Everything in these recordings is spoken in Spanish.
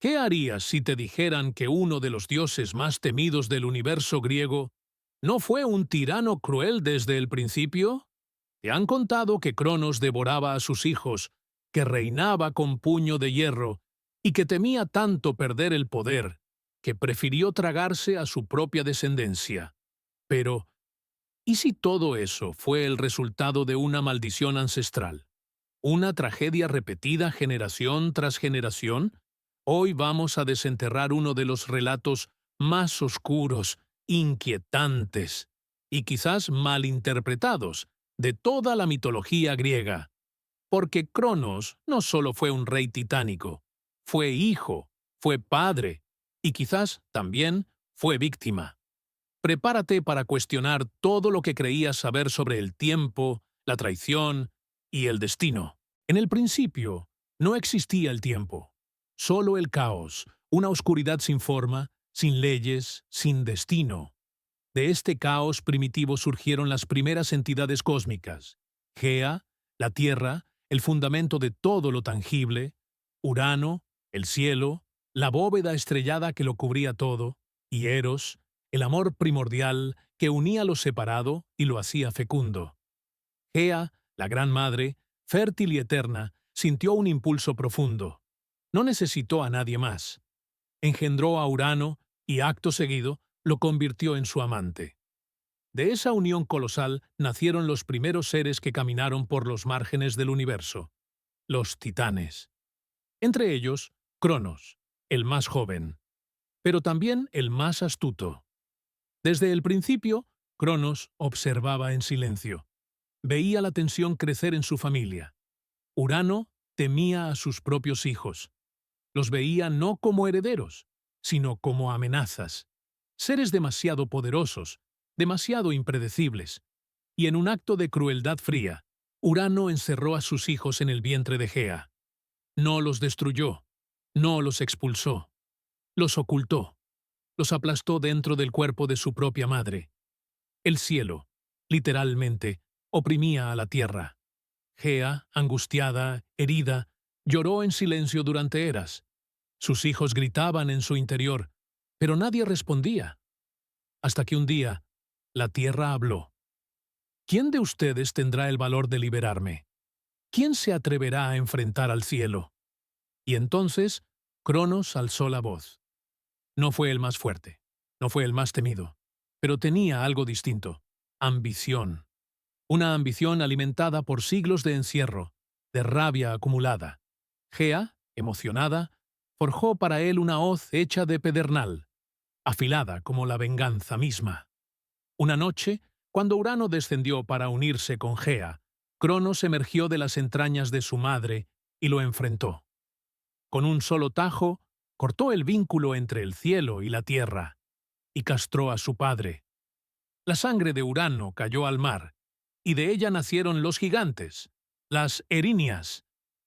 ¿Qué harías si te dijeran que uno de los dioses más temidos del universo griego no fue un tirano cruel desde el principio? Te han contado que Cronos devoraba a sus hijos, que reinaba con puño de hierro y que temía tanto perder el poder, que prefirió tragarse a su propia descendencia. Pero, ¿y si todo eso fue el resultado de una maldición ancestral? ¿Una tragedia repetida generación tras generación? Hoy vamos a desenterrar uno de los relatos más oscuros, inquietantes y quizás malinterpretados de toda la mitología griega. Porque Cronos no solo fue un rey titánico, fue hijo, fue padre y quizás también fue víctima. Prepárate para cuestionar todo lo que creías saber sobre el tiempo, la traición y el destino. En el principio, no existía el tiempo, solo el caos, una oscuridad sin forma, sin leyes, sin destino. De este caos primitivo surgieron las primeras entidades cósmicas: Gea, la Tierra, el fundamento de todo lo tangible; Urano, el cielo, la bóveda estrellada que lo cubría todo; y Eros, el amor primordial que unía lo separado y lo hacía fecundo. Gea, la Gran Madre, fértil y eterna, sintió un impulso profundo. No necesitó a nadie más. Engendró a Urano y, acto seguido, lo convirtió en su amante. De esa unión colosal nacieron los primeros seres que caminaron por los márgenes del universo, los titanes. Entre ellos, Cronos, el más joven, pero también el más astuto. Desde el principio, Cronos observaba en silencio. Veía la tensión crecer en su familia. Urano temía a sus propios hijos. Los veía no como herederos, sino como amenazas, seres demasiado poderosos, demasiado impredecibles. Y en un acto de crueldad fría, Urano encerró a sus hijos en el vientre de Gea. No los destruyó, no los expulsó, los ocultó, los aplastó dentro del cuerpo de su propia madre. El cielo, literalmente, oprimía a la tierra. Gea, angustiada, herida, lloró en silencio durante eras. Sus hijos gritaban en su interior, pero nadie respondía. Hasta que un día, la tierra habló. ¿Quién de ustedes tendrá el valor de liberarme? ¿Quién se atreverá a enfrentar al cielo? Y entonces, Cronos alzó la voz. No fue el más fuerte, no fue el más temido, pero tenía algo distinto: ambición. Una ambición alimentada por siglos de encierro, de rabia acumulada. Gea, emocionada, forjó para él una hoz hecha de pedernal, afilada como la venganza misma. Una noche, cuando Urano descendió para unirse con Gea, Cronos emergió de las entrañas de su madre y lo enfrentó. Con un solo tajo, cortó el vínculo entre el cielo y la tierra, y castró a su padre. La sangre de Urano cayó al mar, y de ella nacieron los gigantes, las Erinias,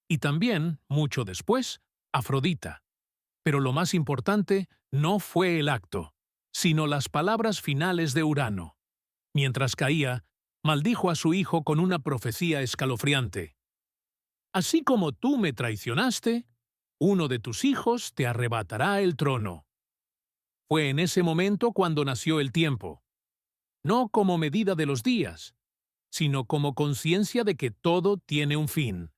y también, mucho después, Afrodita. Pero lo más importante no fue el acto, sino las palabras finales de Urano. Mientras caía, maldijo a su hijo con una profecía escalofriante. Así como tú me traicionaste, uno de tus hijos te arrebatará el trono. Fue en ese momento cuando nació el tiempo, no como medida de los días, sino como conciencia de que todo tiene un fin.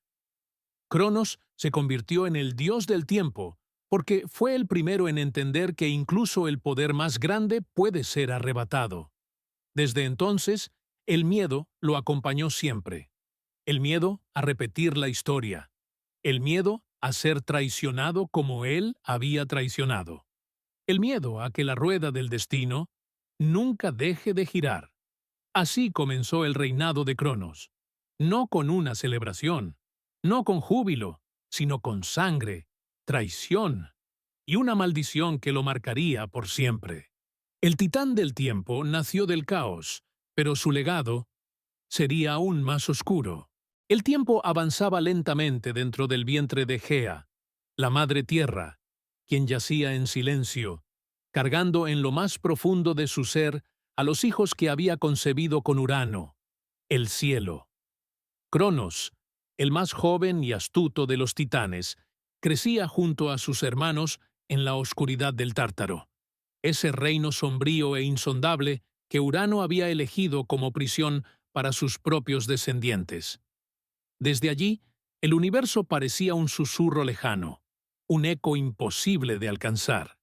Cronos se convirtió en el dios del tiempo, porque fue el primero en entender que incluso el poder más grande puede ser arrebatado. Desde entonces, el miedo lo acompañó siempre. El miedo a repetir la historia. El miedo a ser traicionado como él había traicionado. El miedo a que la rueda del destino nunca deje de girar. Así comenzó el reinado de Cronos. No con una celebración, no con júbilo, sino con sangre, traición y una maldición que lo marcaría por siempre. El titán del tiempo nació del caos, pero su legado sería aún más oscuro. El tiempo avanzaba lentamente dentro del vientre de Gea, la madre tierra, quien yacía en silencio, cargando en lo más profundo de su ser a los hijos que había concebido con Urano, el cielo. Cronos, el más joven y astuto de los titanes, crecía junto a sus hermanos en la oscuridad del Tártaro, ese reino sombrío e insondable que Urano había elegido como prisión para sus propios descendientes. Desde allí, el universo parecía un susurro lejano, un eco imposible de alcanzar.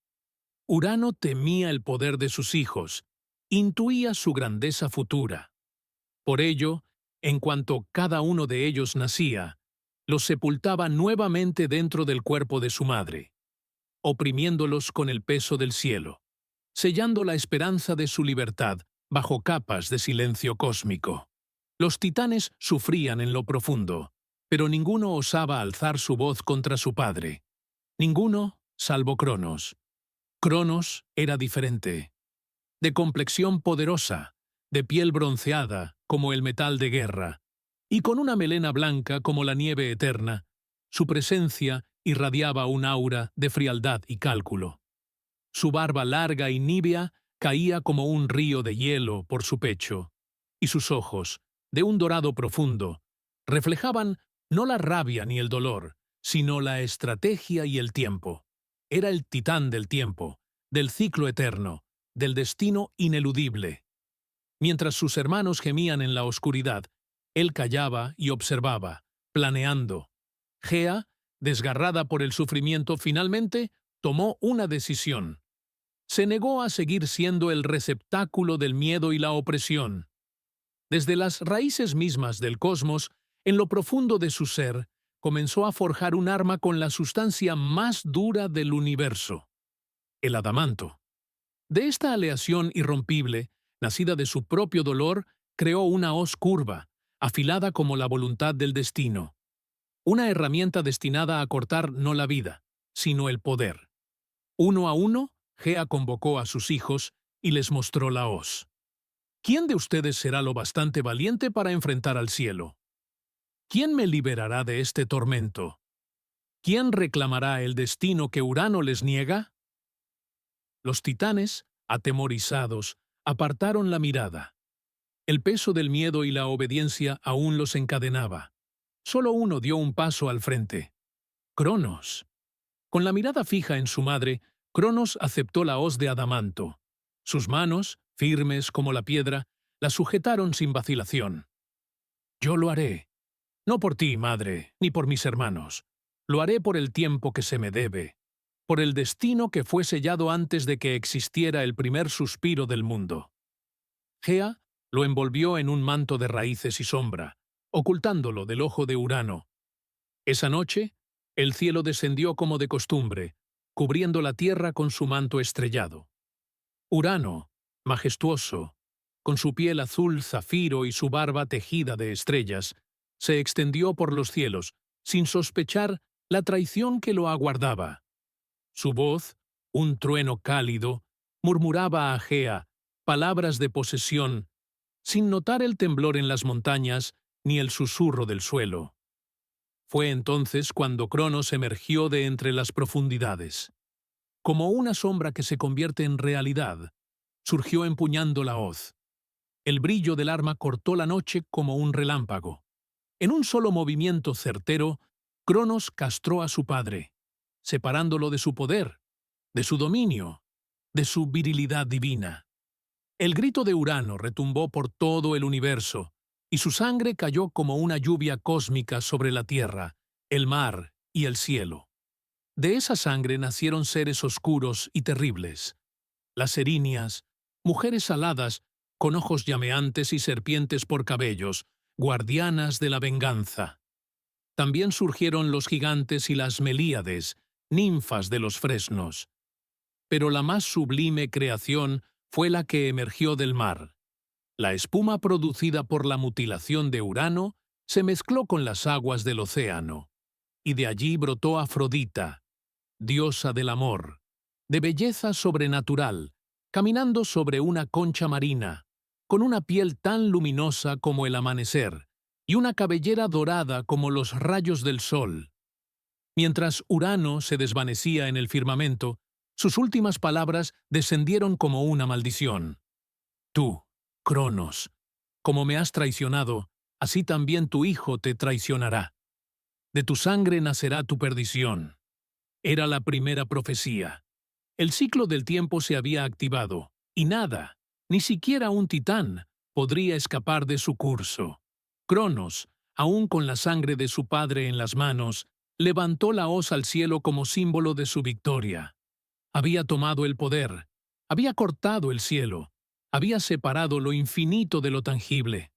Urano temía el poder de sus hijos, intuía su grandeza futura. Por ello, en cuanto cada uno de ellos nacía, los sepultaba nuevamente dentro del cuerpo de su madre, oprimiéndolos con el peso del cielo, sellando la esperanza de su libertad bajo capas de silencio cósmico. Los titanes sufrían en lo profundo, pero ninguno osaba alzar su voz contra su padre. Ninguno, salvo Cronos. Cronos era diferente. De complexión poderosa, de piel bronceada como el metal de guerra, y con una melena blanca como la nieve eterna, su presencia irradiaba un aura de frialdad y cálculo. Su barba larga y nívea caía como un río de hielo por su pecho, y sus ojos, de un dorado profundo, reflejaban no la rabia ni el dolor, sino la estrategia y el tiempo. Era el titán del tiempo, del ciclo eterno, del destino ineludible. Mientras sus hermanos gemían en la oscuridad, él callaba y observaba, planeando. Gea, desgarrada por el sufrimiento, finalmente tomó una decisión. Se negó a seguir siendo el receptáculo del miedo y la opresión. Desde las raíces mismas del cosmos, en lo profundo de su ser, comenzó a forjar un arma con la sustancia más dura del universo: el adamanto. De esta aleación irrompible, nacida de su propio dolor, creó una hoz curva, afilada como la voluntad del destino. Una herramienta destinada a cortar no la vida, sino el poder. Uno a uno, Gea convocó a sus hijos y les mostró la hoz. ¿Quién de ustedes será lo bastante valiente para enfrentar al cielo? ¿Quién me liberará de este tormento? ¿Quién reclamará el destino que Urano les niega? Los titanes, atemorizados, apartaron la mirada. El peso del miedo y la obediencia aún los encadenaba. Solo uno dio un paso al frente: Cronos. Con la mirada fija en su madre, Cronos aceptó la hoz de adamanto. Sus manos, firmes como la piedra, la sujetaron sin vacilación. Yo lo haré. No por ti, madre, ni por mis hermanos. Lo haré por el tiempo que se me debe, por el destino que fue sellado antes de que existiera el primer suspiro del mundo. Gea lo envolvió en un manto de raíces y sombra, ocultándolo del ojo de Urano. Esa noche, el cielo descendió como de costumbre, cubriendo la tierra con su manto estrellado. Urano, majestuoso, con su piel azul zafiro y su barba tejida de estrellas, se extendió por los cielos, sin sospechar la traición que lo aguardaba. Su voz, un trueno cálido, murmuraba a Gea palabras de posesión, sin notar el temblor en las montañas ni el susurro del suelo. Fue entonces cuando Cronos emergió de entre las profundidades. Como una sombra que se convierte en realidad, surgió empuñando la hoz. El brillo del arma cortó la noche como un relámpago. En un solo movimiento certero, Cronos castró a su padre, separándolo de su poder, de su dominio, de su virilidad divina. El grito de Urano retumbó por todo el universo, y su sangre cayó como una lluvia cósmica sobre la tierra, el mar y el cielo. De esa sangre nacieron seres oscuros y terribles: las erinias, mujeres aladas, con ojos llameantes y serpientes por cabellos, guardianas de la venganza. También surgieron los gigantes y las melíades, ninfas de los fresnos. Pero la más sublime creación fue la que emergió del mar. La espuma producida por la mutilación de Urano se mezcló con las aguas del océano, y de allí brotó Afrodita, diosa del amor, de belleza sobrenatural, caminando sobre una concha marina, con una piel tan luminosa como el amanecer, y una cabellera dorada como los rayos del sol. Mientras Urano se desvanecía en el firmamento, sus últimas palabras descendieron como una maldición. Tú, Cronos, como me has traicionado, así también tu hijo te traicionará. De tu sangre nacerá tu perdición. Era la primera profecía. El ciclo del tiempo se había activado, y nada, ni siquiera un titán, podría escapar de su curso. Cronos, aún con la sangre de su padre en las manos, levantó la hoz al cielo como símbolo de su victoria. Había tomado el poder, había cortado el cielo, había separado lo infinito de lo tangible.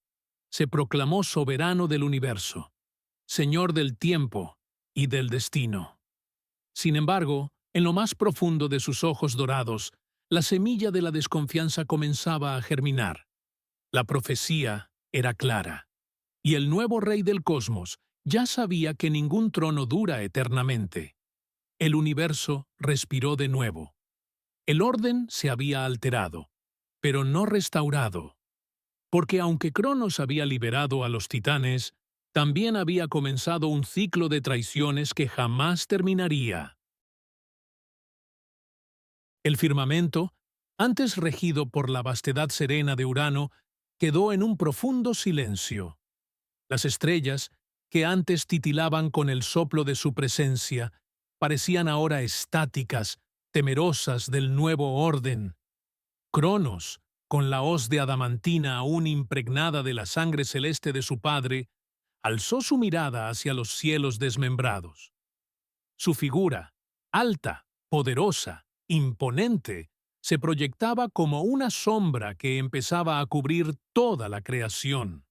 Se proclamó soberano del universo, señor del tiempo y del destino. Sin embargo, en lo más profundo de sus ojos dorados, la semilla de la desconfianza comenzaba a germinar. La profecía era clara, y el nuevo rey del cosmos ya sabía que ningún trono dura eternamente. El universo respiró de nuevo. El orden se había alterado, pero no restaurado, porque aunque Cronos había liberado a los titanes, también había comenzado un ciclo de traiciones que jamás terminaría. El firmamento, antes regido por la vastedad serena de Urano, quedó en un profundo silencio. Las estrellas, que antes titilaban con el soplo de su presencia, parecían ahora estáticas, temerosas del nuevo orden. Cronos, con la hoz de adamantina aún impregnada de la sangre celeste de su padre, alzó su mirada hacia los cielos desmembrados. Su figura, alta, poderosa, imponente, se proyectaba como una sombra que empezaba a cubrir toda la creación.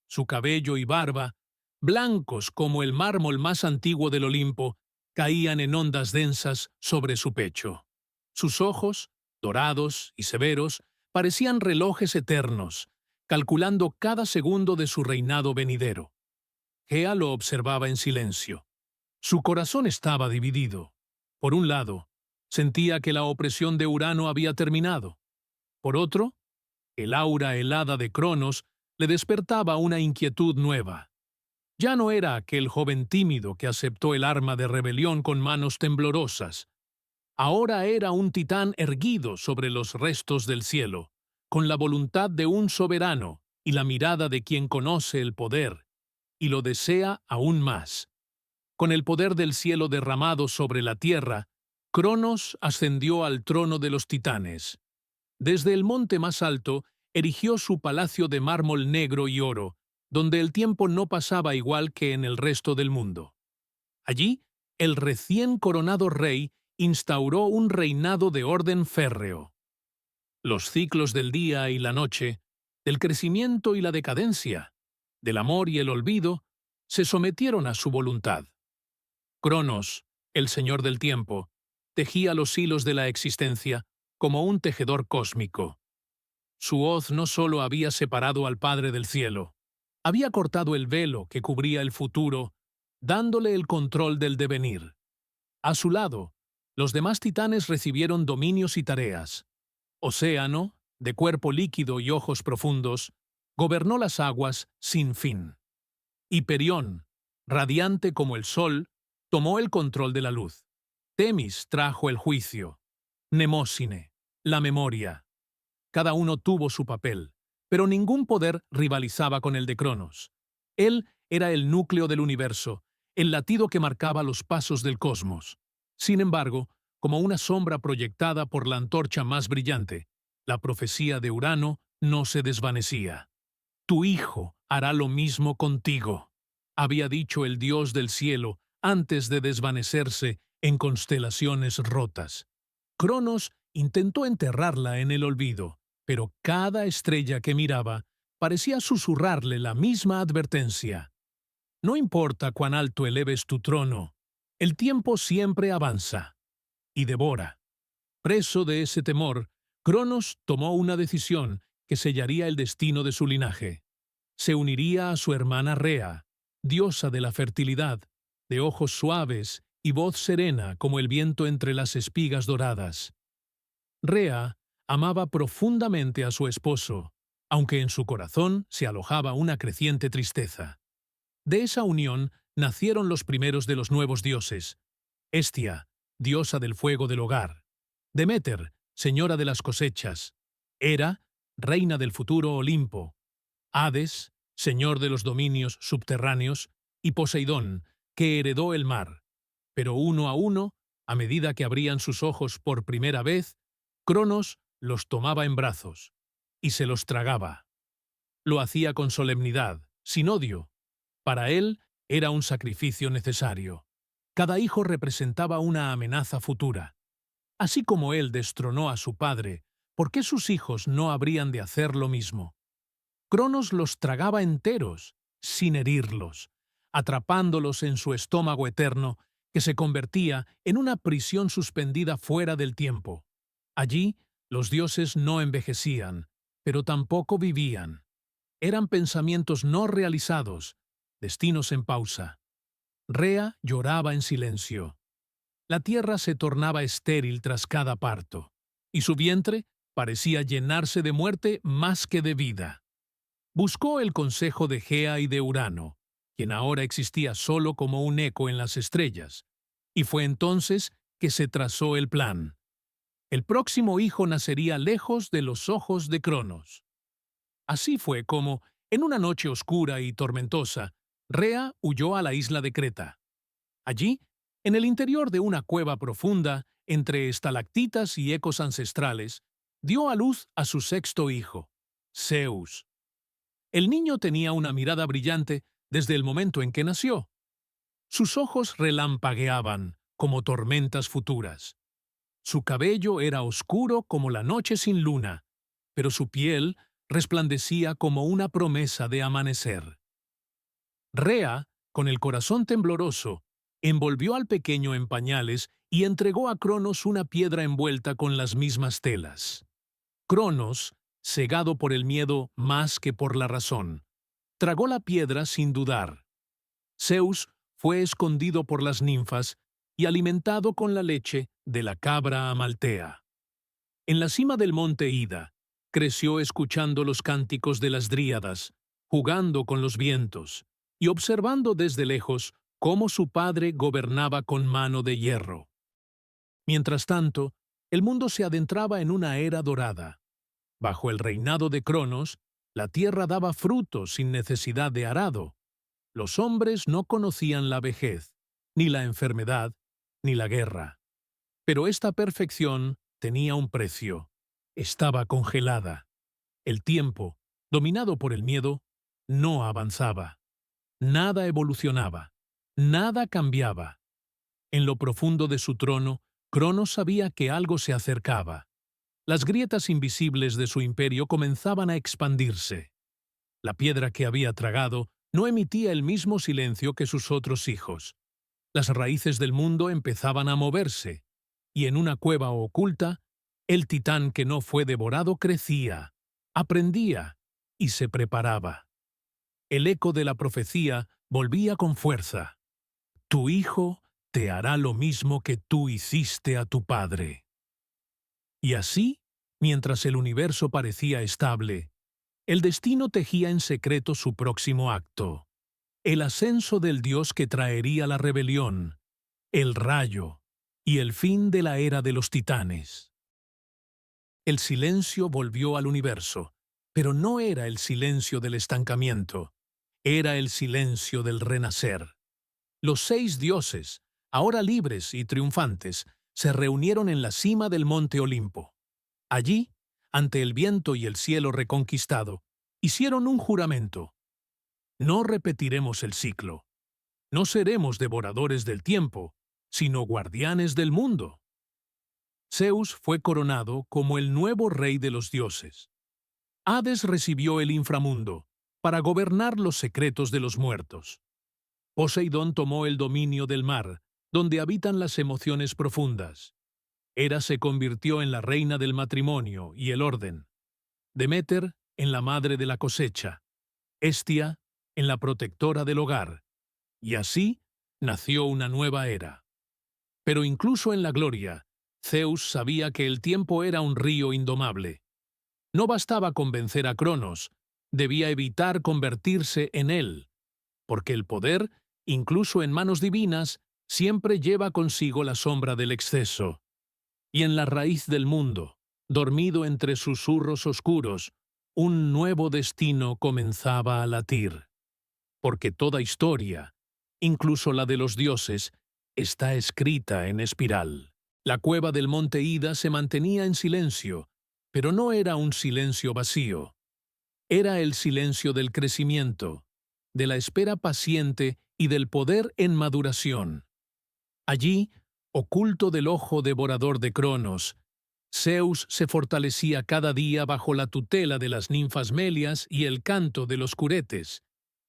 Su cabello y barba, blancos como el mármol más antiguo del Olimpo, caían en ondas densas sobre su pecho. Sus ojos, dorados y severos, parecían relojes eternos, calculando cada segundo de su reinado venidero. Gea lo observaba en silencio. Su corazón estaba dividido. Por un lado, sentía que la opresión de Urano había terminado. Por otro, el aura helada de Cronos le despertaba una inquietud nueva. Ya no era aquel joven tímido que aceptó el arma de rebelión con manos temblorosas. Ahora era un titán erguido sobre los restos del cielo, con la voluntad de un soberano y la mirada de quien conoce el poder, y lo desea aún más. Con el poder del cielo derramado sobre la tierra, Cronos ascendió al trono de los titanes. Desde el monte más alto, erigió su palacio de mármol negro y oro, donde el tiempo no pasaba igual que en el resto del mundo. Allí, el recién coronado rey instauró un reinado de orden férreo. Los ciclos del día y la noche, del crecimiento y la decadencia, del amor y el olvido, se sometieron a su voluntad. Cronos, el señor del tiempo, tejía los hilos de la existencia como un tejedor cósmico. Su hoz no solo había separado al Padre del cielo, había cortado el velo que cubría el futuro, dándole el control del devenir. A su lado, los demás titanes recibieron dominios y tareas. Océano, de cuerpo líquido y ojos profundos, gobernó las aguas sin fin. Hiperión, radiante como el sol, tomó el control de la luz. Temis trajo el juicio. Nemósine, la memoria. Cada uno tuvo su papel, pero ningún poder rivalizaba con el de Cronos. Él era el núcleo del universo, el latido que marcaba los pasos del cosmos. Sin embargo, como una sombra proyectada por la antorcha más brillante, la profecía de Urano no se desvanecía. Tu hijo hará lo mismo contigo, había dicho el dios del cielo antes de desvanecerse en constelaciones rotas. Cronos intentó enterrarla en el olvido, pero cada estrella que miraba parecía susurrarle la misma advertencia. No importa cuán alto eleves tu trono, el tiempo siempre avanza y devora. Preso de ese temor, Cronos tomó una decisión que sellaría el destino de su linaje. Se uniría a su hermana Rea, diosa de la fertilidad, de ojos suaves y voz serena como el viento entre las espigas doradas. Rea amaba profundamente a su esposo, aunque en su corazón se alojaba una creciente tristeza. De esa unión nacieron los primeros de los nuevos dioses: Hestia, diosa del fuego del hogar; Deméter, señora de las cosechas; Hera, reina del futuro Olimpo; Hades, señor de los dominios subterráneos; y Poseidón, que heredó el mar. Pero uno a uno, A medida que abrían sus ojos por primera vez, Cronos los tomaba en brazos y se los tragaba. Lo hacía con solemnidad, sin odio. Para él era un sacrificio necesario. Cada hijo representaba una amenaza futura. Así como él destronó a su padre, ¿por qué sus hijos no habrían de hacer lo mismo? Cronos los tragaba enteros, sin herirlos, atrapándolos en su estómago eterno, que se convertía en una prisión suspendida fuera del tiempo. Allí, los dioses no envejecían, pero tampoco vivían. Eran pensamientos no realizados, destinos en pausa. Rea lloraba en silencio. La tierra se tornaba estéril tras cada parto, y su vientre parecía llenarse de muerte más que de vida. Buscó el consejo de Gea y de Urano, quien ahora existía solo como un eco en las estrellas, y fue entonces que se trazó el plan. El próximo hijo nacería lejos de los ojos de Cronos. Así fue como, en una noche oscura y tormentosa, Rea huyó a la isla de Creta. Allí, en el interior de una cueva profunda, entre estalactitas y ecos ancestrales, dio a luz a su sexto hijo, Zeus. El niño tenía una mirada brillante desde el momento en que nació. Sus ojos relampagueaban como tormentas futuras. Su cabello era oscuro como la noche sin luna, pero su piel resplandecía como una promesa de amanecer. Rea, con el corazón tembloroso, envolvió al pequeño en pañales y entregó a Cronos una piedra envuelta con las mismas telas. Cronos, cegado por el miedo más que por la razón, tragó la piedra sin dudar. Zeus fue escondido por las ninfas y alimentado con la leche de la cabra amaltea. En la cima del monte Ida, creció escuchando los cánticos de las dríadas, jugando con los vientos y observando desde lejos cómo su padre gobernaba con mano de hierro. Mientras tanto, el mundo se adentraba en una era dorada. Bajo el reinado de Cronos, la tierra daba frutos sin necesidad de arado. Los hombres no conocían la vejez, ni la enfermedad, ni la guerra. Pero esta perfección tenía un precio. Estaba congelada. El tiempo, dominado por el miedo, no avanzaba. Nada evolucionaba. Nada cambiaba. En lo profundo de su trono, Cronos sabía que algo se acercaba. Las grietas invisibles de su imperio comenzaban a expandirse. La piedra que había tragado no emitía el mismo silencio que sus otros hijos. Las raíces del mundo empezaban a moverse, y en una cueva oculta, el titán que no fue devorado crecía, aprendía y se preparaba. El eco de la profecía volvía con fuerza. Tu hijo te hará lo mismo que tú hiciste a tu padre. Y así, mientras el universo parecía estable, el destino tejía en secreto su próximo acto. El ascenso del dios que traería la rebelión, el rayo y el fin de la era de los titanes. El silencio volvió al universo, pero no era el silencio del estancamiento, era el silencio del renacer. Los 6 dioses, ahora libres y triunfantes, se reunieron en la cima del monte Olimpo. Allí, ante el viento y el cielo reconquistado, hicieron un juramento. No repetiremos el ciclo. No seremos devoradores del tiempo, sino guardianes del mundo. Zeus fue coronado como el nuevo rey de los dioses. Hades recibió el inframundo para gobernar los secretos de los muertos. Poseidón tomó el dominio del mar, donde habitan las emociones profundas. Hera se convirtió en la reina del matrimonio y el orden. Deméter en la madre de la cosecha. Hestia en la protectora del hogar. Y así nació una nueva era. Pero incluso en la gloria, Zeus sabía que el tiempo era un río indomable. No bastaba convencer a Cronos, debía evitar convertirse en él, porque el poder, incluso en manos divinas, siempre lleva consigo la sombra del exceso. Y en la raíz del mundo, dormido entre susurros oscuros, un nuevo destino comenzaba a latir. Porque toda historia, incluso la de los dioses, está escrita en espiral. La cueva del monte Ida se mantenía en silencio, pero no era un silencio vacío. Era el silencio del crecimiento, de la espera paciente y del poder en maduración. Allí, oculto del ojo devorador de Cronos, Zeus se fortalecía cada día bajo la tutela de las ninfas Melias y el canto de los curetes,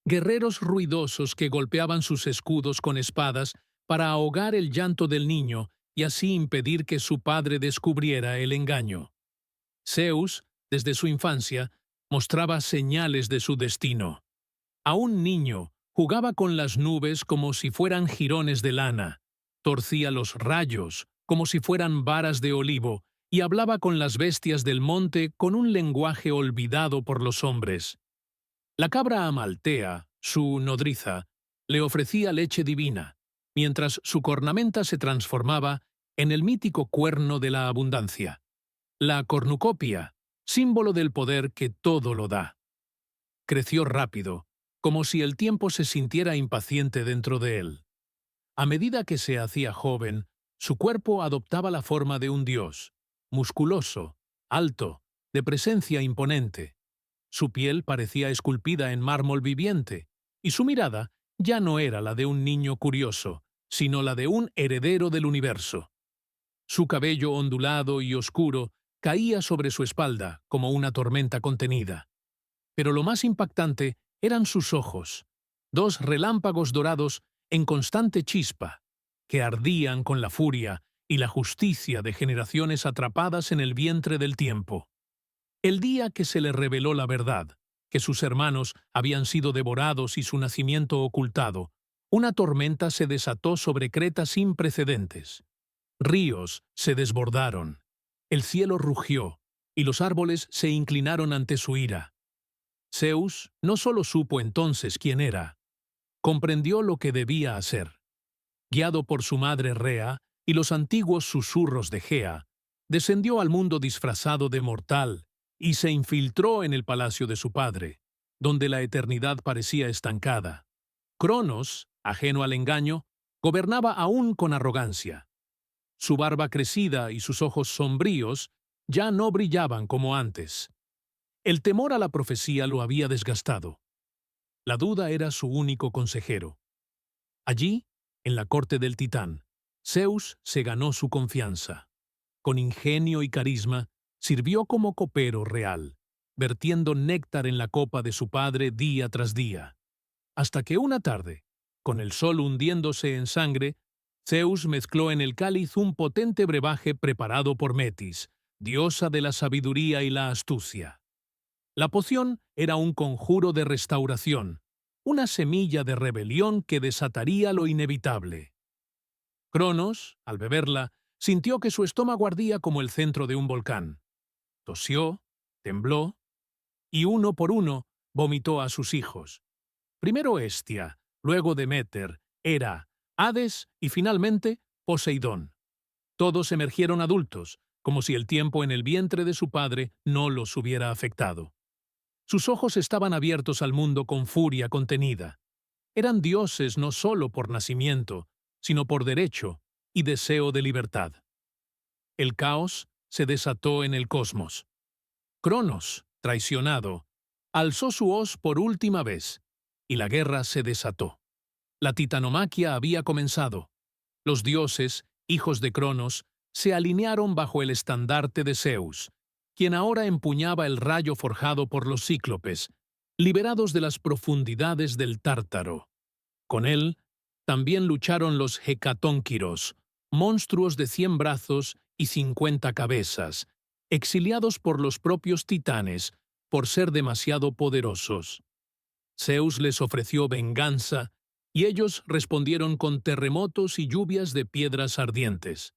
guerreros ruidosos que golpeaban sus escudos con espadas para ahogar el llanto del niño y así impedir que su padre descubriera el engaño. Zeus, desde su infancia, mostraba señales de su destino. A un niño jugaba con las nubes como si fueran jirones de lana, torcía los rayos como si fueran varas de olivo y hablaba con las bestias del monte con un lenguaje olvidado por los hombres. La cabra Amaltea, su nodriza, le ofrecía leche divina, mientras su cornamenta se transformaba en el mítico cuerno de la abundancia. La cornucopia, símbolo del poder que todo lo da. Creció rápido, como si el tiempo se sintiera impaciente dentro de él. A medida que se hacía joven, su cuerpo adoptaba la forma de un dios, musculoso, alto, de presencia imponente. Su piel parecía esculpida en mármol viviente, y su mirada ya no era la de un niño curioso, sino la de un heredero del universo. Su cabello ondulado y oscuro caía sobre su espalda como una tormenta contenida. Pero lo más impactante eran sus ojos, dos relámpagos dorados en constante chispa, que ardían con la furia y la justicia de generaciones atrapadas en el vientre del tiempo. El día que se le reveló la verdad, que sus hermanos habían sido devorados y su nacimiento ocultado, una tormenta se desató sobre Creta sin precedentes. Ríos se desbordaron, el cielo rugió, y los árboles se inclinaron ante su ira. Zeus no solo supo entonces quién era, comprendió lo que debía hacer. Guiado por su madre Rea y los antiguos susurros de Gea, descendió al mundo disfrazado de mortal y se infiltró en el palacio de su padre, donde la eternidad parecía estancada. Cronos, ajeno al engaño, gobernaba aún con arrogancia. Su barba crecida y sus ojos sombríos ya no brillaban como antes. El temor a la profecía lo había desgastado. La duda era su único consejero. Allí, en la corte del Titán, Zeus se ganó su confianza. Con ingenio y carisma, sirvió como copero real, vertiendo néctar en la copa de su padre día tras día. Hasta que una tarde, con el sol hundiéndose en sangre, Zeus mezcló en el cáliz un potente brebaje preparado por Metis, diosa de la sabiduría y la astucia. La poción era un conjuro de restauración, una semilla de rebelión que desataría lo inevitable. Cronos, al beberla, sintió que su estómago ardía como el centro de un volcán. Tosió, tembló, y uno por uno vomitó a sus hijos. Primero Hestia, luego Deméter, Hera, Hades y finalmente Poseidón. Todos emergieron adultos, como si el tiempo en el vientre de su padre no los hubiera afectado. Sus ojos estaban abiertos al mundo con furia contenida. Eran dioses no solo por nacimiento, sino por derecho y deseo de libertad. El caos se desató en el cosmos. Cronos, traicionado, alzó su hoz por última vez, y la guerra se desató. La titanomaquia había comenzado. Los dioses, hijos de Cronos, se alinearon bajo el estandarte de Zeus, quien ahora empuñaba el rayo forjado por los cíclopes, liberados de las profundidades del Tártaro. Con él, también lucharon los hecatónquiros, monstruos de 100 brazos y 50 cabezas, exiliados por los propios titanes por ser demasiado poderosos. Zeus les ofreció venganza, y ellos respondieron con terremotos y lluvias de piedras ardientes.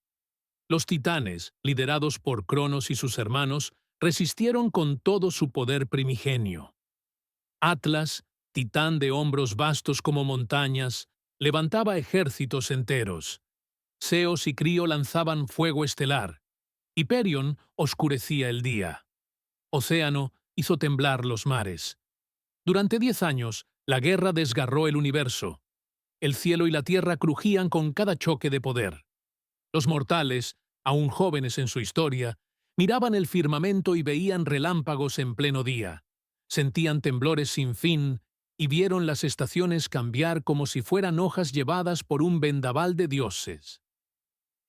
Los titanes, liderados por Cronos y sus hermanos, resistieron con todo su poder primigenio. Atlas, titán de hombros vastos como montañas, levantaba ejércitos enteros. Zeos y Crío lanzaban fuego estelar. Hiperión oscurecía el día. Océano hizo temblar los mares. Durante 10 años, la guerra desgarró el universo. El cielo y la tierra crujían con cada choque de poder. Los mortales, aún jóvenes en su historia, miraban el firmamento y veían relámpagos en pleno día. Sentían temblores sin fin y vieron las estaciones cambiar como si fueran hojas llevadas por un vendaval de dioses.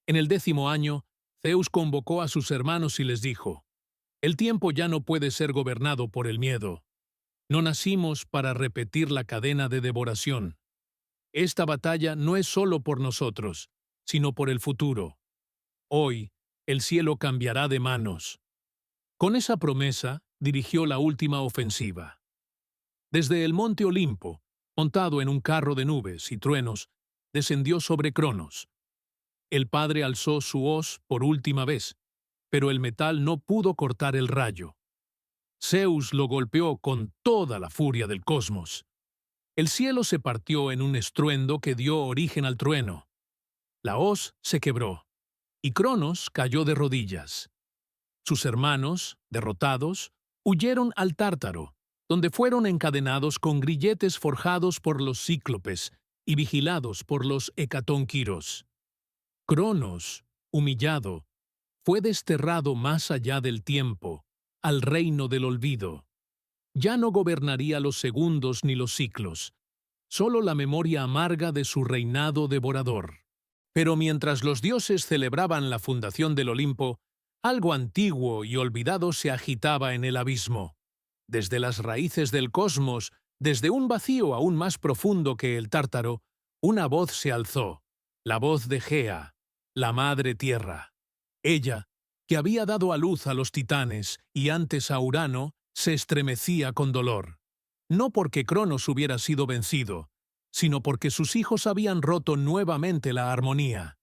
En el 10º año, Zeus convocó a sus hermanos y les dijo: «El tiempo ya no puede ser gobernado por el miedo. No nacimos para repetir la cadena de devoración. Esta batalla no es solo por nosotros, sino por el futuro. Hoy, el cielo cambiará de manos». Con esa promesa, dirigió la última ofensiva. Desde el monte Olimpo, montado en un carro de nubes y truenos, descendió sobre Cronos. El padre alzó su hoz por última vez, pero el metal no pudo cortar el rayo. Zeus lo golpeó con toda la furia del cosmos. El cielo se partió en un estruendo que dio origen al trueno. La hoz se quebró, y Cronos cayó de rodillas. Sus hermanos, derrotados, huyeron al Tártaro, donde fueron encadenados con grilletes forjados por los cíclopes y vigilados por los hecatónquiros. Cronos, humillado, fue desterrado más allá del tiempo, al reino del olvido. Ya no gobernaría los segundos ni los ciclos, solo la memoria amarga de su reinado devorador. Pero mientras los dioses celebraban la fundación del Olimpo, algo antiguo y olvidado se agitaba en el abismo. Desde las raíces del cosmos, desde un vacío aún más profundo que el Tártaro, una voz se alzó, la voz de Gea, la Madre Tierra. Ella, que había dado a luz a los titanes y antes a Urano, se estremecía con dolor. No porque Cronos hubiera sido vencido, sino porque sus hijos habían roto nuevamente la armonía.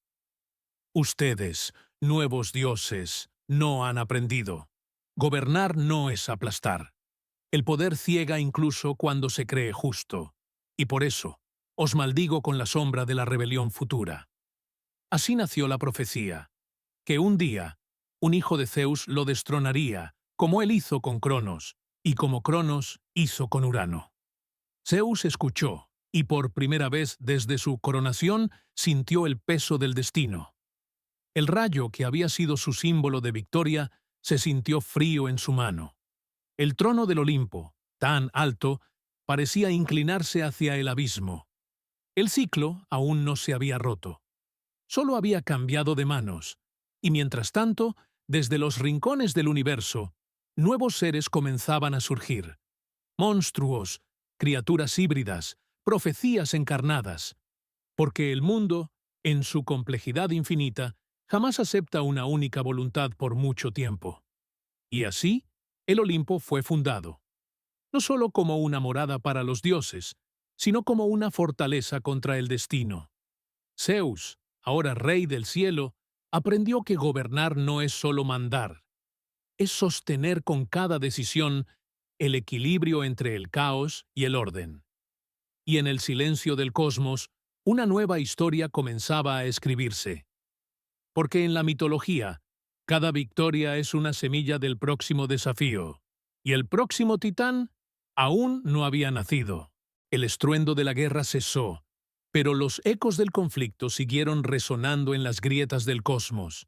Ustedes, nuevos dioses, no han aprendido. Gobernar no es aplastar. El poder ciega incluso cuando se cree justo. Y por eso, os maldigo con la sombra de la rebelión futura. Así nació la profecía, que un día, un hijo de Zeus lo destronaría, como él hizo con Cronos, y como Cronos hizo con Urano. Zeus escuchó, y por primera vez desde su coronación sintió el peso del destino. El rayo que había sido su símbolo de victoria se sintió frío en su mano. El trono del Olimpo, tan alto, parecía inclinarse hacia el abismo. El ciclo aún no se había roto. Solo había cambiado de manos, y mientras tanto, desde los rincones del universo, nuevos seres comenzaban a surgir. Monstruos, criaturas híbridas, profecías encarnadas. Porque el mundo, en su complejidad infinita, jamás acepta una única voluntad por mucho tiempo. Y así, el Olimpo fue fundado, no solo como una morada para los dioses, sino como una fortaleza contra el destino. Zeus, ahora rey del cielo, aprendió que gobernar no es solo mandar, es sostener con cada decisión el equilibrio entre el caos y el orden. Y en el silencio del cosmos, una nueva historia comenzaba a escribirse. Porque en la mitología, cada victoria es una semilla del próximo desafío, y el próximo titán aún no había nacido. El estruendo de la guerra cesó, pero los ecos del conflicto siguieron resonando en las grietas del cosmos.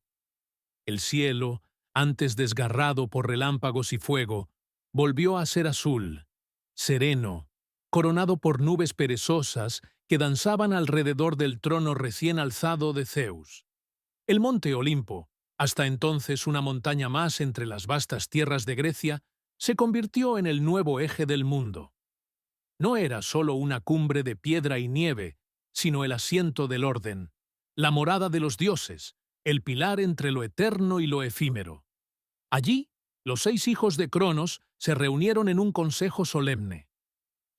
El cielo, antes desgarrado por relámpagos y fuego, volvió a ser azul, sereno, coronado por nubes perezosas que danzaban alrededor del trono recién alzado de Zeus. El monte Olimpo, hasta entonces una montaña más entre las vastas tierras de Grecia, se convirtió en el nuevo eje del mundo. No era solo una cumbre de piedra y nieve, sino el asiento del orden, la morada de los dioses, el pilar entre lo eterno y lo efímero. Allí, los 6 hijos de Cronos se reunieron en un consejo solemne.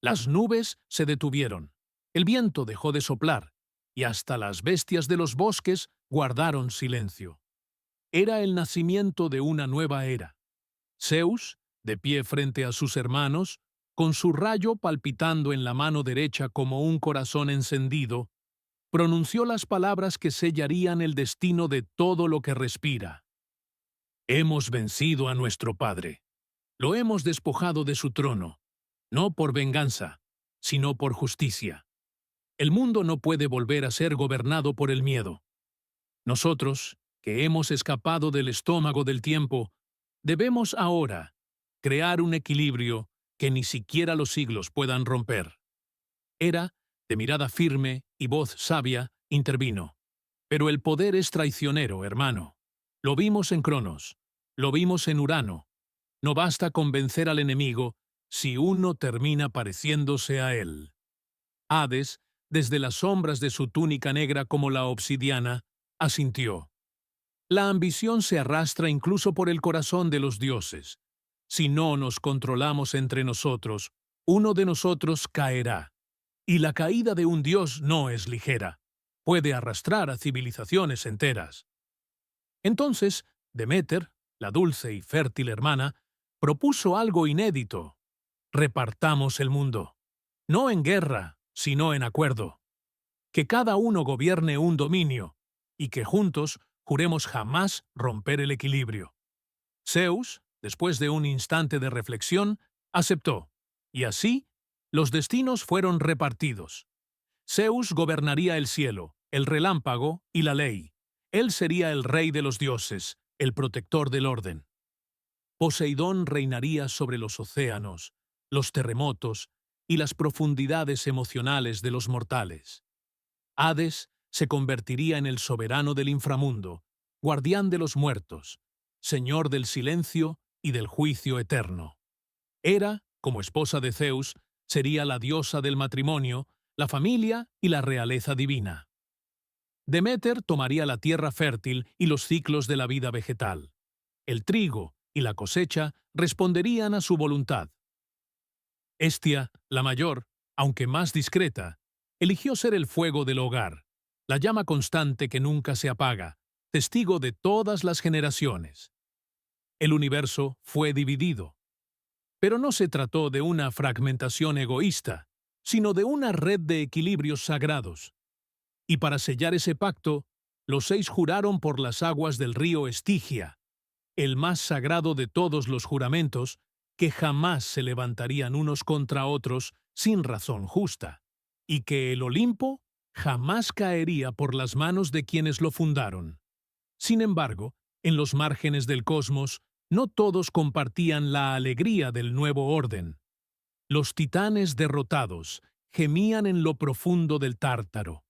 Las nubes se detuvieron, el viento dejó de soplar, y hasta las bestias de los bosques guardaron silencio. Era el nacimiento de una nueva era. Zeus, de pie frente a sus hermanos, con su rayo palpitando en la mano derecha como un corazón encendido, pronunció las palabras que sellarían el destino de todo lo que respira. Hemos vencido a nuestro padre. Lo hemos despojado de su trono, no por venganza, sino por justicia. El mundo no puede volver a ser gobernado por el miedo. Nosotros, que hemos escapado del estómago del tiempo, debemos ahora crear un equilibrio que ni siquiera los siglos puedan romper. Hera, de mirada firme y voz sabia, intervino. Pero el poder es traicionero, hermano. Lo vimos en Cronos, lo vimos en Urano. No basta convencer al enemigo si uno termina pareciéndose a él. Hades, desde las sombras de su túnica negra como la obsidiana, asintió. La ambición se arrastra incluso por el corazón de los dioses. Si no nos controlamos entre nosotros, uno de nosotros caerá. Y la caída de un dios no es ligera. Puede arrastrar a civilizaciones enteras. Entonces, Deméter, la dulce y fértil hermana, propuso algo inédito. Repartamos el mundo. No en guerra, sino en acuerdo. Que cada uno gobierne un dominio, y que juntos juremos jamás romper el equilibrio. Zeus, después de un instante de reflexión, aceptó, y así los destinos fueron repartidos. Zeus gobernaría el cielo, el relámpago y la ley. Él sería el rey de los dioses, el protector del orden. Poseidón reinaría sobre los océanos, los terremotos y las profundidades emocionales de los mortales. Hades se convertiría en el soberano del inframundo, guardián de los muertos, señor del silencio y del juicio eterno. Hera, como esposa de Zeus, sería la diosa del matrimonio, la familia y la realeza divina. Deméter tomaría la tierra fértil y los ciclos de la vida vegetal. El trigo y la cosecha responderían a su voluntad. Hestia, la mayor, aunque más discreta, eligió ser el fuego del hogar, la llama constante que nunca se apaga, testigo de todas las generaciones. El universo fue dividido. Pero no se trató de una fragmentación egoísta, sino de una red de equilibrios sagrados. Y para sellar ese pacto, los 6 juraron por las aguas del río Estigia, el más sagrado de todos los juramentos, que jamás se levantarían unos contra otros sin razón justa, y que el Olimpo jamás caería por las manos de quienes lo fundaron. Sin embargo, en los márgenes del cosmos, no todos compartían la alegría del nuevo orden. Los titanes derrotados gemían en lo profundo del Tártaro.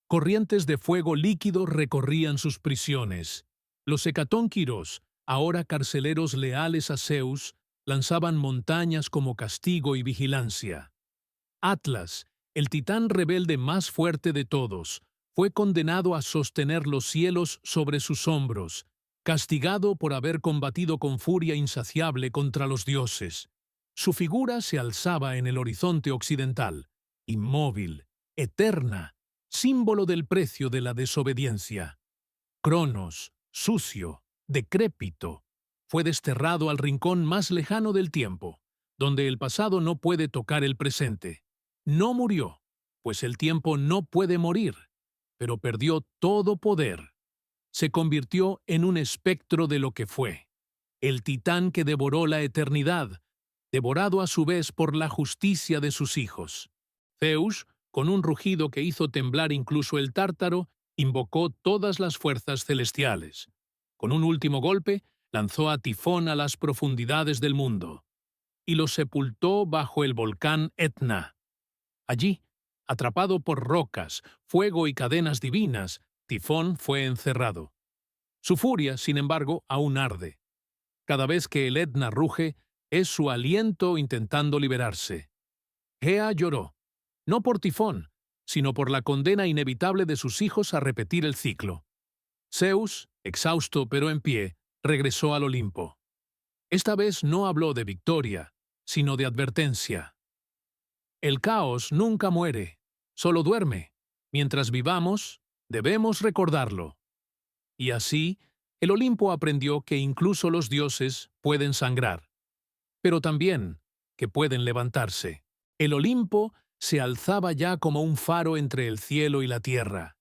Corrientes de fuego líquido recorrían sus prisiones. Los hecatónquiros, ahora carceleros leales a Zeus, lanzaban montañas como castigo y vigilancia. Atlas, el titán rebelde más fuerte de todos, fue condenado a sostener los cielos sobre sus hombros, castigado por haber combatido con furia insaciable contra los dioses. Su figura se alzaba en el horizonte occidental, inmóvil, eterna, símbolo del precio de la desobediencia. Cronos, sucio, decrépito, fue desterrado al rincón más lejano del tiempo, donde el pasado no puede tocar el presente. No murió, pues el tiempo no puede morir, pero perdió todo poder. Se convirtió en un espectro de lo que fue, el titán que devoró la eternidad, devorado a su vez por la justicia de sus hijos. Zeus, con un rugido que hizo temblar incluso el Tártaro, invocó todas las fuerzas celestiales. Con un último golpe, lanzó a Tifón a las profundidades del mundo, y lo sepultó bajo el volcán Etna. Allí, atrapado por rocas, fuego y cadenas divinas, Tifón fue encerrado. Su furia, sin embargo, aún arde. Cada vez que el Etna ruge, es su aliento intentando liberarse. Gea lloró, no por Tifón, sino por la condena inevitable de sus hijos a repetir el ciclo. Zeus, exhausto pero en pie, regresó al Olimpo. Esta vez no habló de victoria, sino de advertencia. El caos nunca muere, solo duerme. Mientras vivamos, debemos recordarlo. Y así, el Olimpo aprendió que incluso los dioses pueden sangrar, pero también que pueden levantarse. El Olimpo se alzaba ya como un faro entre el cielo y la tierra.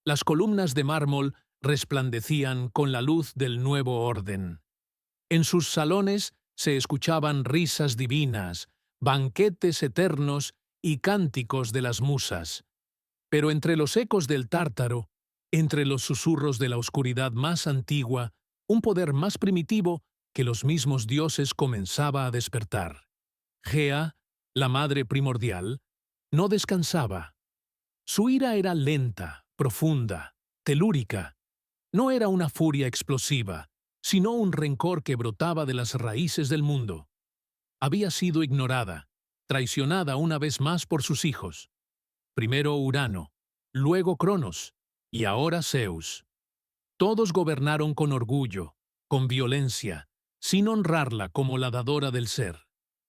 Las columnas de mármol resplandecían con la luz del nuevo orden. En sus salones se escuchaban risas divinas, banquetes eternos y cánticos de las musas. Pero entre los ecos del Tártaro, entre los susurros de la oscuridad más antigua, un poder más primitivo que los mismos dioses comenzaba a despertar. Gea, la madre primordial, no descansaba. Su ira era lenta, profunda, telúrica. No era una furia explosiva, sino un rencor que brotaba de las raíces del mundo. Había sido ignorada, traicionada una vez más por sus hijos. Primero Urano, luego Cronos, y ahora Zeus. Todos gobernaron con orgullo, con violencia, sin honrarla como la dadora del ser.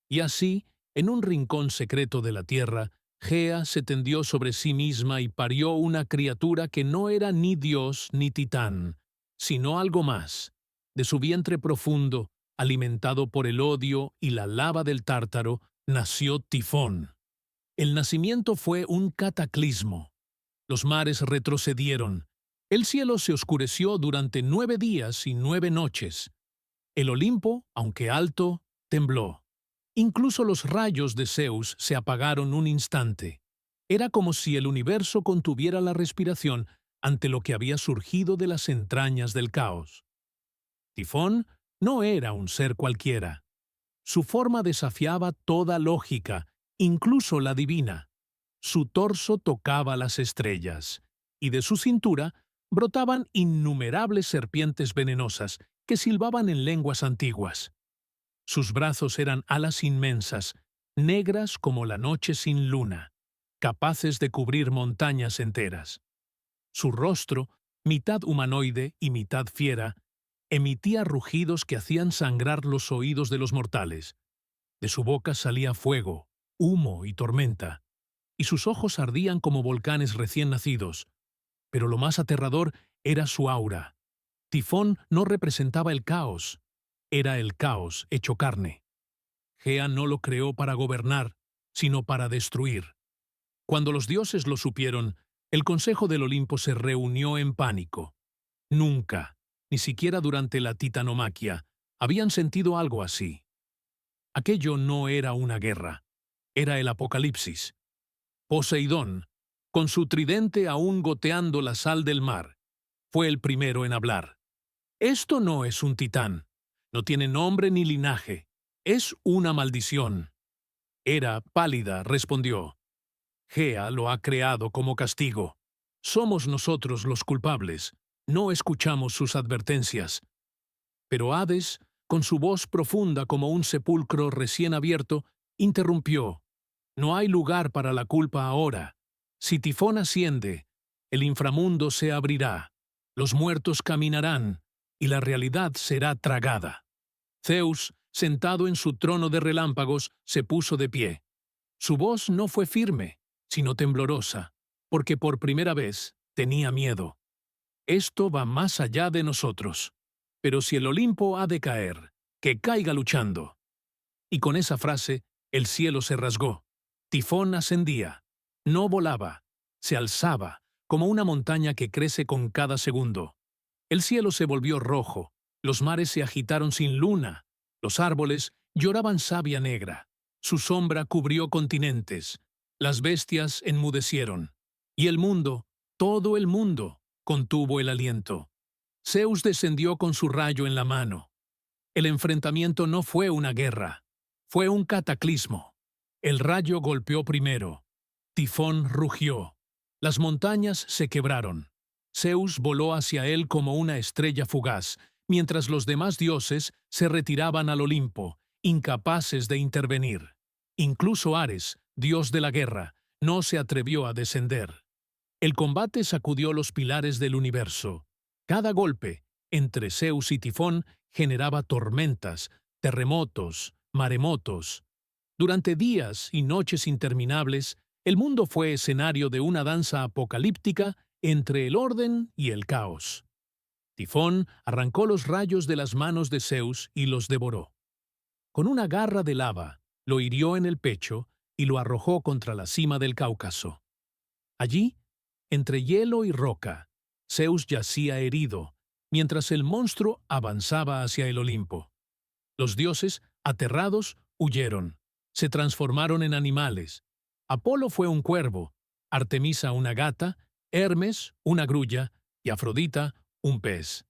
Y así, en un rincón secreto de la tierra, Gea se tendió sobre sí misma y parió una criatura que no era ni dios ni titán, sino algo más. De su vientre profundo, alimentado por el odio y la lava del Tártaro, nació Tifón. El nacimiento fue un cataclismo. Los mares retrocedieron. El cielo se oscureció durante 9 días y 9 noches. El Olimpo, aunque alto, tembló. Incluso los rayos de Zeus se apagaron un instante. Era como si el universo contuviera la respiración ante lo que había surgido de las entrañas del caos. Tifón no era un ser cualquiera. Su forma desafiaba toda lógica, incluso la divina. Su torso tocaba las estrellas, y de su cintura brotaban innumerables serpientes venenosas que silbaban en lenguas antiguas. Sus brazos eran alas inmensas, negras como la noche sin luna, capaces de cubrir montañas enteras. Su rostro, mitad humanoide y mitad fiera, emitía rugidos que hacían sangrar los oídos de los mortales. De su boca salía fuego, humo y tormenta, y sus ojos ardían como volcanes recién nacidos. Pero lo más aterrador era su aura. Tifón no representaba el caos, era el caos hecho carne. Gea no lo creó para gobernar, sino para destruir. Cuando los dioses lo supieron, el Consejo del Olimpo se reunió en pánico. Nunca, ni siquiera durante la titanomaquia, habían sentido algo así. Aquello no era una guerra, era el apocalipsis. Poseidón, con su tridente aún goteando la sal del mar, fue el primero en hablar. Esto no es un titán, no tiene nombre ni linaje, es una maldición. Hera, pálida, respondió: Gea lo ha creado como castigo. Somos nosotros los culpables, no escuchamos sus advertencias. Pero Hades, con su voz profunda como un sepulcro recién abierto, interrumpió: No hay lugar para la culpa ahora. Si Tifón asciende, el inframundo se abrirá, los muertos caminarán, y la realidad será tragada. Zeus, sentado en su trono de relámpagos, se puso de pie. Su voz no fue firme, sino temblorosa, porque por primera vez tenía miedo. Esto va más allá de nosotros. Pero si el Olimpo ha de caer, que caiga luchando. Y con esa frase, el cielo se rasgó. Tifón ascendía. No volaba, se alzaba, como una montaña que crece con cada segundo. El cielo se volvió rojo, los mares se agitaron sin luna, los árboles lloraban savia negra, su sombra cubrió continentes, las bestias enmudecieron, y el mundo, todo el mundo, contuvo el aliento. Zeus descendió con su rayo en la mano. El enfrentamiento no fue una guerra, fue un cataclismo. El rayo golpeó primero. Tifón rugió. Las montañas se quebraron. Zeus voló hacia él como una estrella fugaz, mientras los demás dioses se retiraban al Olimpo, incapaces de intervenir. Incluso Ares, dios de la guerra, no se atrevió a descender. El combate sacudió los pilares del universo. Cada golpe, entre Zeus y Tifón, generaba tormentas, terremotos, maremotos. Durante días y noches interminables, el mundo fue escenario de una danza apocalíptica entre el orden y el caos. Tifón arrancó los rayos de las manos de Zeus y los devoró. Con una garra de lava, lo hirió en el pecho y lo arrojó contra la cima del Cáucaso. Allí, entre hielo y roca, Zeus yacía herido, mientras el monstruo avanzaba hacia el Olimpo. Los dioses, aterrados, huyeron. Se transformaron en animales. Apolo fue un cuervo, Artemisa una gata, Hermes una grulla y Afrodita un pez.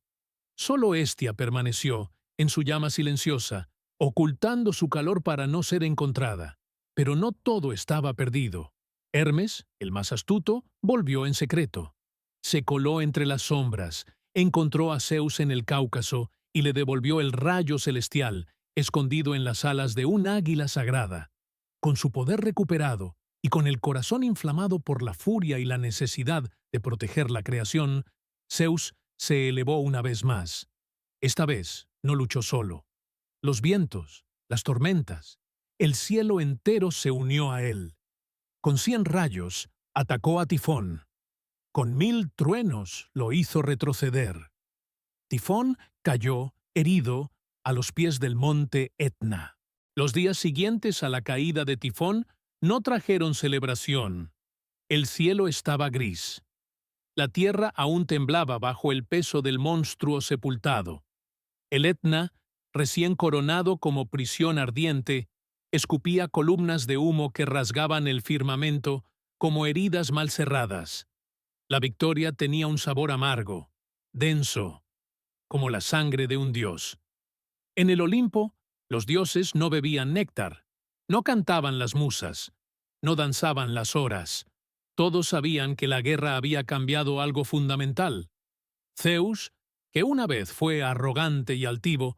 Solo Hestia permaneció, en su llama silenciosa, ocultando su calor para no ser encontrada. Pero no todo estaba perdido. Hermes, el más astuto, volvió en secreto. Se coló entre las sombras, encontró a Zeus en el Cáucaso y le devolvió el rayo celestial, escondido en las alas de un águila sagrada. Con su poder recuperado y con el corazón inflamado por la furia y la necesidad de proteger la creación, Zeus se elevó una vez más. Esta vez no luchó solo. Los vientos, las tormentas, el cielo entero se unió a él. Con 100 rayos atacó a Tifón. Con 1000 truenos lo hizo retroceder. Tifón cayó, herido, a los pies del monte Etna. Los días siguientes a la caída de Tifón no trajeron celebración. El cielo estaba gris. La tierra aún temblaba bajo el peso del monstruo sepultado. El Etna, recién coronado como prisión ardiente, escupía columnas de humo que rasgaban el firmamento como heridas mal cerradas. La victoria tenía un sabor amargo, denso, como la sangre de un dios. En el Olimpo, los dioses no bebían néctar, no cantaban las musas, no danzaban las horas. Todos sabían que la guerra había cambiado algo fundamental. Zeus, que una vez fue arrogante y altivo,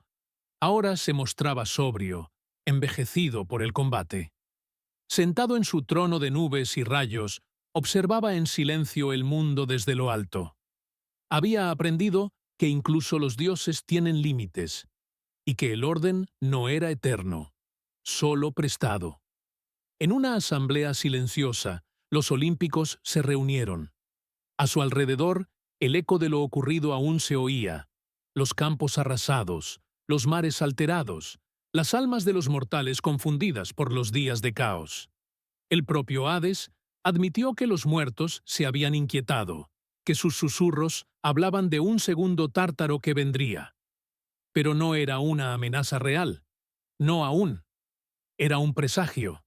ahora se mostraba sobrio, envejecido por el combate. Sentado en su trono de nubes y rayos, observaba en silencio el mundo desde lo alto. Había aprendido que incluso los dioses tienen límites, y que el orden no era eterno, solo prestado. En una asamblea silenciosa, los olímpicos se reunieron. A su alrededor, el eco de lo ocurrido aún se oía. Los campos arrasados, los mares alterados, las almas de los mortales confundidas por los días de caos. El propio Hades admitió que los muertos se habían inquietado, que sus susurros hablaban de un segundo tártaro que vendría. Pero no era una amenaza real. No aún. Era un presagio.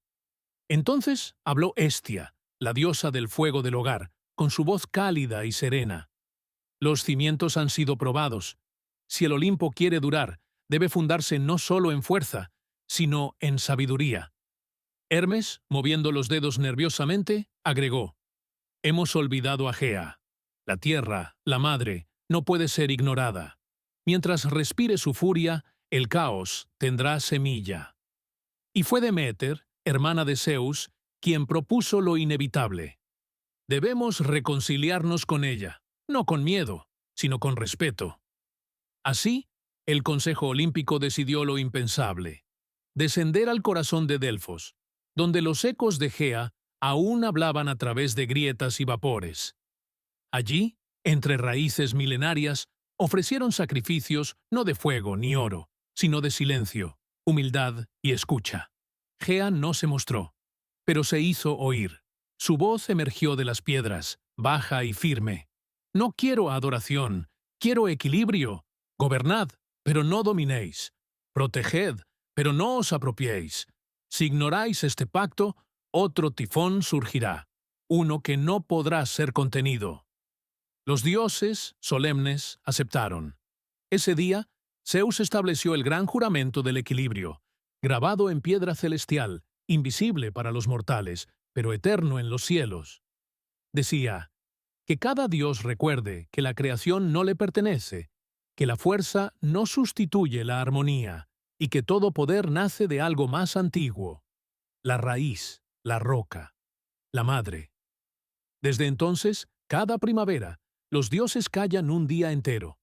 Entonces habló Hestia, la diosa del fuego del hogar, con su voz cálida y serena. Los cimientos han sido probados. Si el Olimpo quiere durar, debe fundarse no solo en fuerza, sino en sabiduría. Hermes, moviendo los dedos nerviosamente, agregó: «Hemos olvidado a Gea. La tierra, la madre, no puede ser ignorada. Mientras respire su furia, el caos tendrá semilla». Y fue Deméter, hermana de Zeus, quien propuso lo inevitable. Debemos reconciliarnos con ella, no con miedo, sino con respeto. Así, el Consejo Olímpico decidió lo impensable: descender al corazón de Delfos, donde los ecos de Gea aún hablaban a través de grietas y vapores. Allí, entre raíces milenarias, ofrecieron sacrificios no de fuego ni oro, sino de silencio, humildad y escucha. Gea no se mostró, pero se hizo oír. Su voz emergió de las piedras, baja y firme. «No quiero adoración, quiero equilibrio. Gobernad, pero no dominéis. Proteged, pero no os apropiéis. Si ignoráis este pacto, otro tifón surgirá, uno que no podrá ser contenido». Los dioses, solemnes, aceptaron. Ese día, Zeus estableció el gran juramento del equilibrio, grabado en piedra celestial, invisible para los mortales, pero eterno en los cielos. Decía: que cada dios recuerde que la creación no le pertenece, que la fuerza no sustituye la armonía, y que todo poder nace de algo más antiguo: la raíz, la roca, la madre. Desde entonces, cada primavera, los dioses callan un día entero.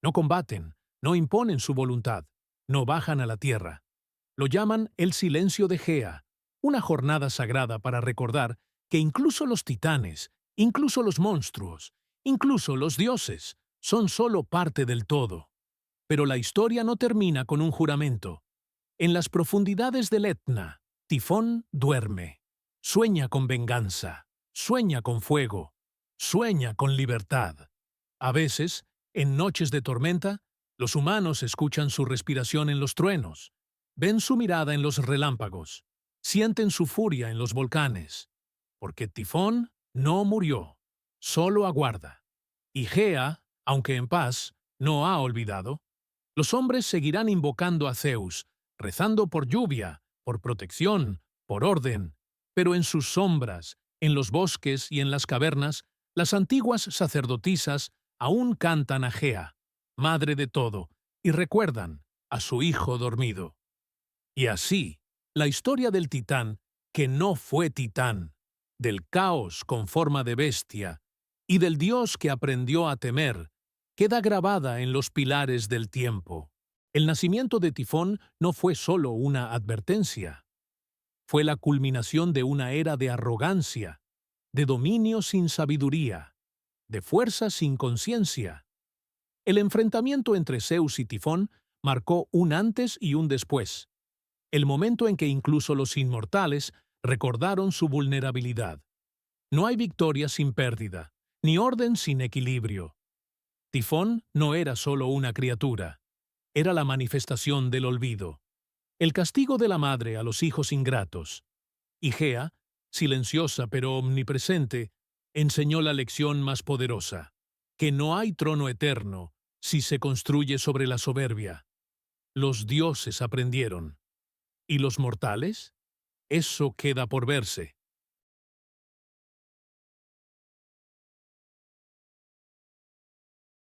No combaten, no imponen su voluntad, no bajan a la tierra. Lo llaman el silencio de Gea, una jornada sagrada para recordar que incluso los titanes, incluso los monstruos, incluso los dioses, son solo parte del todo. Pero la historia no termina con un juramento. En las profundidades del Etna, Tifón duerme. Sueña con venganza, sueña con fuego, sueña con libertad. A veces, en noches de tormenta, los humanos escuchan su respiración en los truenos, ven su mirada en los relámpagos, sienten su furia en los volcanes, porque Tifón no murió, solo aguarda. Y Gea, aunque en paz, no ha olvidado. Los hombres seguirán invocando a Zeus, rezando por lluvia, por protección, por orden, pero en sus sombras, en los bosques y en las cavernas, las antiguas sacerdotisas aún cantan a Gea, madre de todo, y recuerdan a su hijo dormido. Y así, la historia del titán, que no fue titán, del caos con forma de bestia, y del dios que aprendió a temer, queda grabada en los pilares del tiempo. El nacimiento de Tifón no fue solo una advertencia, fue la culminación de una era de arrogancia, de dominio sin sabiduría, de fuerza sin conciencia. El enfrentamiento entre Zeus y Tifón marcó un antes y un después, el momento en que incluso los inmortales recordaron su vulnerabilidad. No hay victoria sin pérdida, ni orden sin equilibrio. Tifón no era solo una criatura, era la manifestación del olvido, el castigo de la madre a los hijos ingratos. Y Gea, silenciosa pero omnipresente, enseñó la lección más poderosa, que no hay trono eterno si se construye sobre la soberbia. Los dioses aprendieron. ¿Y los mortales? Eso queda por verse.